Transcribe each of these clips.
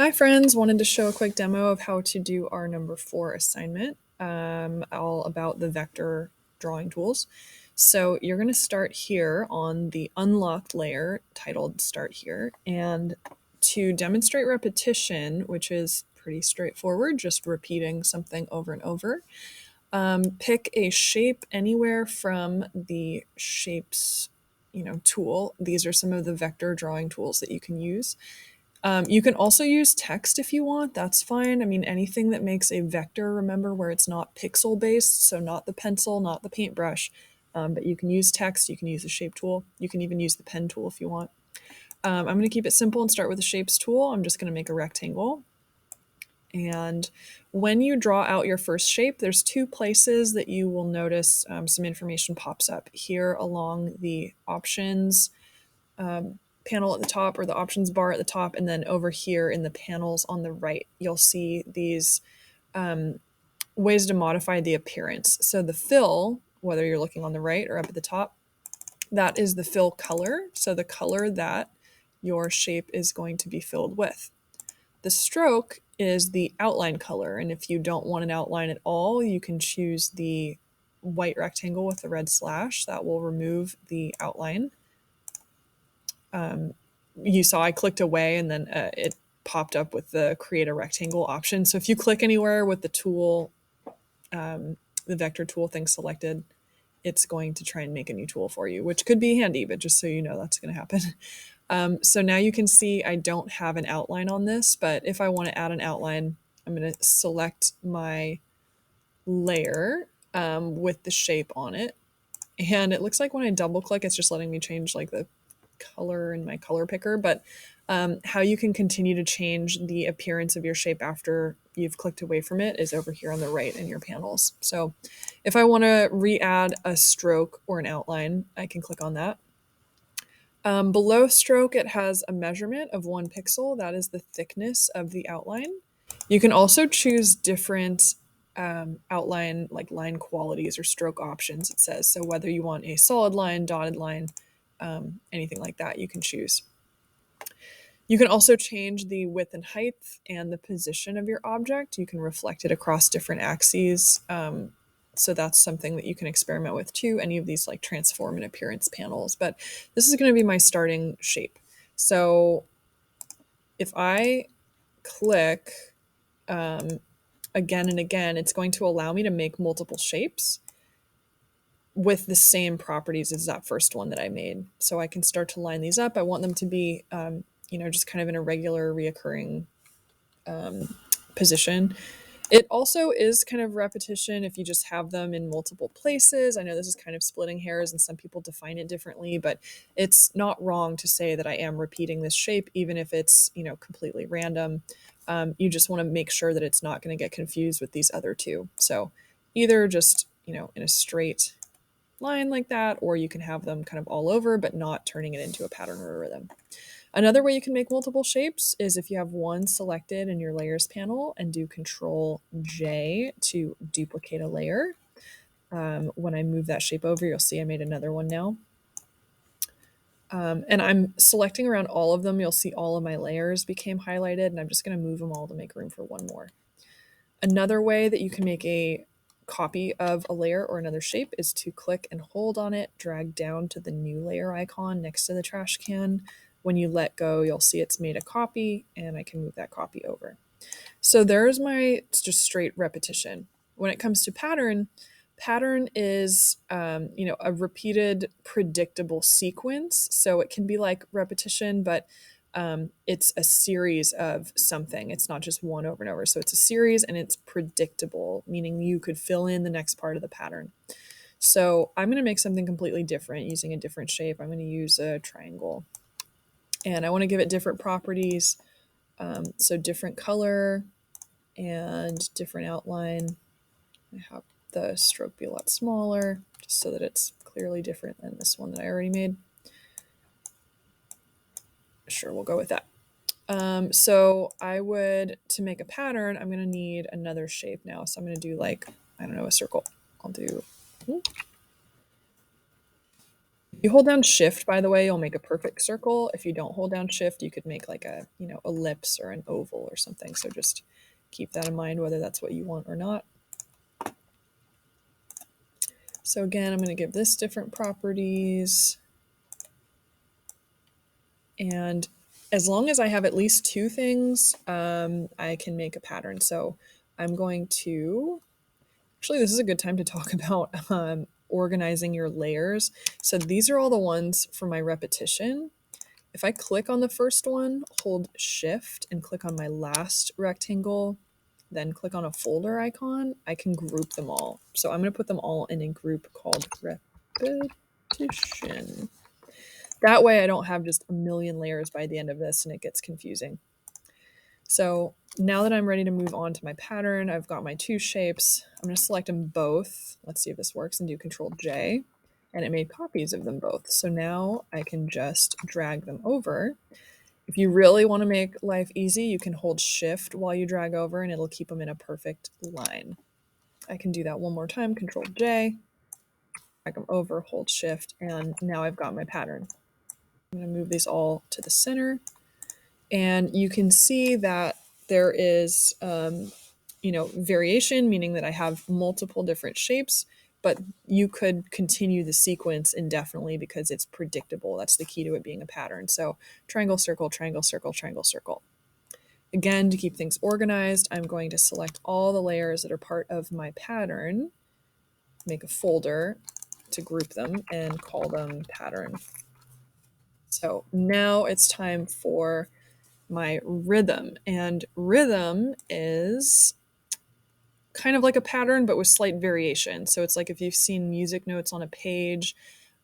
Hi friends, wanted to show a quick demo of how to do our number 4 assignment, all about the vector drawing tools. So you're going to start here on the unlocked layer titled Start Here, and to demonstrate repetition, which is pretty straightforward, just repeating something over and over, pick a shape anywhere from the shapes tool. These are some of the vector drawing tools that you can use. You can also use text if you want. That's fine. I mean, anything that makes a vector, remember, where it's not pixel based, so not the pencil, not the paintbrush, but you can use text, you can use the shape tool, you can even use the pen tool if you want. I'm going to keep it simple and start with the shapes tool. I'm just going to make a rectangle. And when you draw out your first shape, there's two places that you will notice some information pops up here along the options panel at the top, or the options bar at the top, and then over here in the panels on the right, you'll see these ways to modify the appearance. So the fill, whether you're looking on the right or up at the top, that is the fill color. So the color that your shape is going to be filled with. The stroke is the outline color, and if you don't want an outline at all, you can choose the white rectangle with the red slash. That will remove the outline. You saw I clicked away and then it popped up with the create a rectangle option. So if you click anywhere with the tool, the vector tool thing selected, it's going to try and make a new tool for you, which could be handy, but just so you know, that's going to happen. So now you can see I don't have an outline on this, but if I want to add an outline, I'm going to select my layer with the shape on it. And it looks like when I double click, it's just letting me change like the color in my color picker, but how you can continue to change the appearance of your shape after you've clicked away from it is over here on the right in your panels. So if I want to re-add a stroke or an outline, I can click on that. Below stroke, it has a measurement of 1 pixel. That is the thickness of the outline. You can also choose different outline, like line qualities or stroke options, it says. So whether you want a solid line, dotted line, anything like that, you can choose. You can also change the width and height and the position of your object. You can reflect it across different axes. So that's something that you can experiment with too, any of these like transform and appearance panels. But this is going to be my starting shape. So if I click again and again, it's going to allow me to make multiple shapes with the same properties as that first one that I made. So I can start to line these up. I want them to be, just kind of in a regular reoccurring position. It also is kind of repetition if you just have them in multiple places. I know this is kind of splitting hairs and some people define it differently, but it's not wrong to say that I am repeating this shape, even if it's, completely random. You just want to make sure that it's not going to get confused with these other two. So either just, in a straight line like that, or you can have them kind of all over, but not turning it into a pattern or a rhythm. Another way you can make multiple shapes is if you have one selected in your layers panel and do Control J to duplicate a layer. When I move that shape over, you'll see I made another one now. And I'm selecting around all of them. You'll see all of my layers became highlighted, and I'm just going to move them all to make room for one more. Another way that you can make a copy of a layer or another shape is to click and hold on it, drag down to the new layer icon next to the trash can. When you let go, you'll see it's made a copy, and I can move that copy over. So there's my just straight repetition. When it comes to pattern is, a repeated predictable sequence. So it can be like repetition, but it's a series of something. It's not just one over and over. So it's a series and it's predictable, meaning you could fill in the next part of the pattern. So I'm going to make something completely different using a different shape. I'm going to use a triangle, and I want to give it different properties. So different color and different outline. I have the stroke be a lot smaller, just so that it's clearly different than this one that I already made. Sure, we'll go with that. So to make a pattern, I'm going to need another shape now. So I'm going to do a circle. I'll do You hold down shift, by the way, you'll make a perfect circle. If you don't hold down shift, you could make like a, ellipse or an oval or something. So just keep that in mind, whether that's what you want or not. So again, I'm going to give this different properties. And as long as I have at least two things, I can make a pattern. So I'm going to, actually, this is a good time to talk about organizing your layers. So these are all the ones for my repetition. If I click on the first one, hold shift and click on my last rectangle, then click on a folder icon, I can group them all. So I'm going to put them all in a group called repetition. That way I don't have just a million layers by the end of this and it gets confusing. So now that I'm ready to move on to my pattern, I've got my two shapes. I'm going to select them both. Let's see if this works and do Control J. And it made copies of them both. So now I can just drag them over. If you really want to make life easy, you can hold shift while you drag over and it'll keep them in a perfect line. I can do that one more time, Control J, drag them over, hold shift, and now I've got my pattern. I'm going to move these all to the center. And you can see that there is, variation, meaning that I have multiple different shapes, but you could continue the sequence indefinitely because it's predictable. That's the key to it being a pattern. So triangle, circle, triangle, circle, triangle, circle. Again, to keep things organized, I'm going to select all the layers that are part of my pattern, make a folder to group them, and call them pattern. So now it's time for my rhythm. And rhythm is kind of like a pattern, but with slight variation. So it's like if you've seen music notes on a page,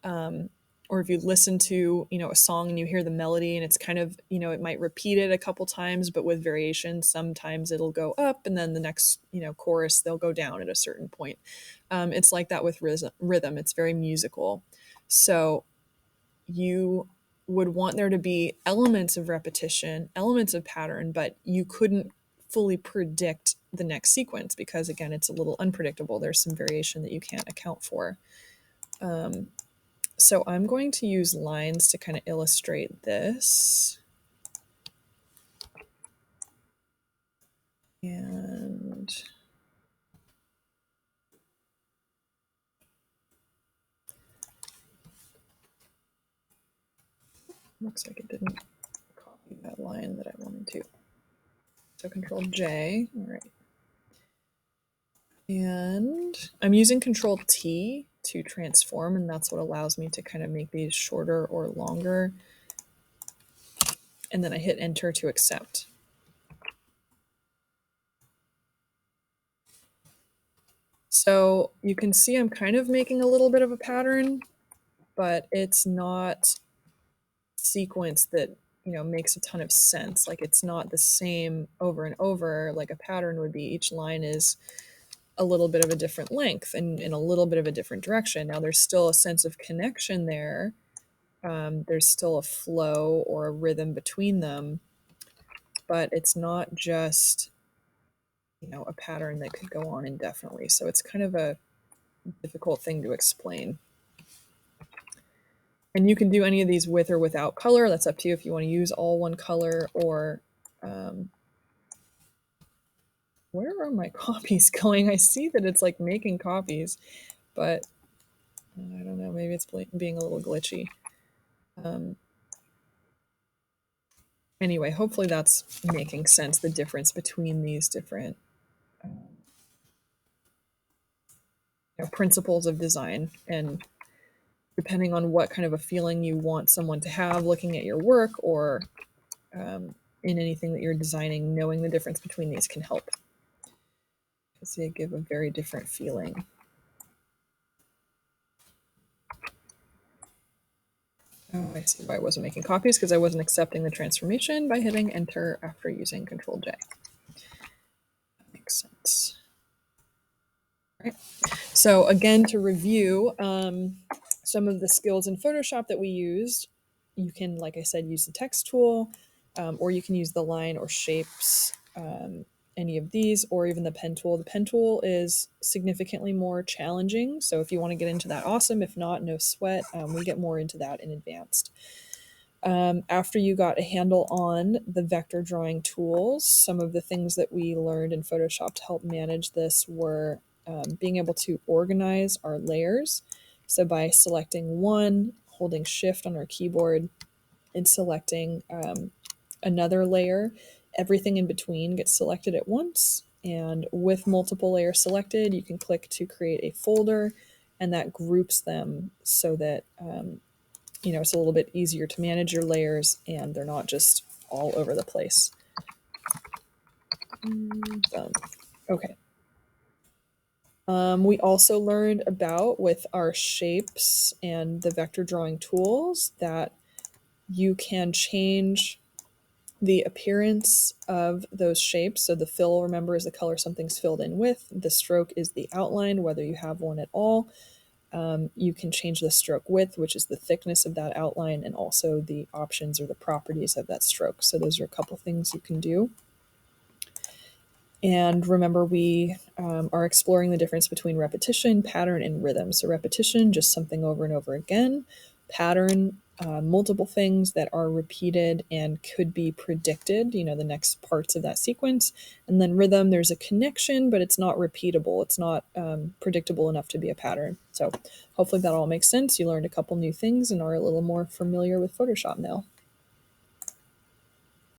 or if you listen to, a song and you hear the melody and it's kind of, it might repeat it a couple times, but with variation. Sometimes it'll go up and then the next, chorus, they'll go down at a certain point. It's like that with rhythm. It's very musical. So you would want there to be elements of repetition, elements of pattern, but you couldn't fully predict the next sequence because, again, it's a little unpredictable. There's some variation that you can't account for. So I'm going to use lines to kind of illustrate this. And looks like it didn't copy that line that I wanted to. So Control J, all right. And I'm using Control T to transform, and that's what allows me to kind of make these shorter or longer. And then I hit Enter to accept. So you can see I'm kind of making a little bit of a pattern, but it's not sequence that makes a ton of sense. Like it's not the same over and over like a pattern would be. Each line is a little bit of a different length and in a little bit of a different direction. Now there's still a sense of connection there. There's still a flow or a rhythm between them, but it's not just a pattern that could go on indefinitely. So it's kind of a difficult thing to explain. And you can do any of these with or without color. That's up to you if you want to use all one color or where are my copies going? I see that it's like making copies, but I don't know, maybe it's being a little glitchy. Anyway, hopefully that's making sense, the difference between these different principles of design, and depending on what kind of a feeling you want someone to have looking at your work or in anything that you're designing, knowing the difference between these can help because they give a very different feeling. Oh, I see why I wasn't making copies, because I wasn't accepting the transformation by hitting Enter after using Control J. That makes sense. All right. So again, to review some of the skills in Photoshop that we used, you can, like I said, use the text tool, or you can use the line or shapes any of these or even the pen tool. The pen tool is significantly more challenging. So if you want to get into that, awesome. If not, no sweat. We get more into that in advanced. After you got a handle on the vector drawing tools, some of the things that we learned in Photoshop to help manage this were being able to organize our layers. So by selecting one, holding shift on our keyboard, and selecting another layer, everything in between gets selected at once. And with multiple layers selected, you can click to create a folder, and that groups them so that it's a little bit easier to manage your layers and they're not just all over the place. Okay. We also learned about with our shapes and the vector drawing tools that you can change the appearance of those shapes. So the fill, remember, is the color something's filled in with. The stroke is the outline, whether you have one at all. You can change the stroke width, which is the thickness of that outline, and also the options or the properties of that stroke. So those are a couple things you can do. And remember, we are exploring the difference between repetition, pattern, and rhythm. So repetition, just something over and over again. Pattern, multiple things that are repeated and could be predicted, the next parts of that sequence. And then rhythm, there's a connection, but it's not repeatable. It's not predictable enough to be a pattern. So hopefully that all makes sense. You learned a couple new things and are a little more familiar with Photoshop now.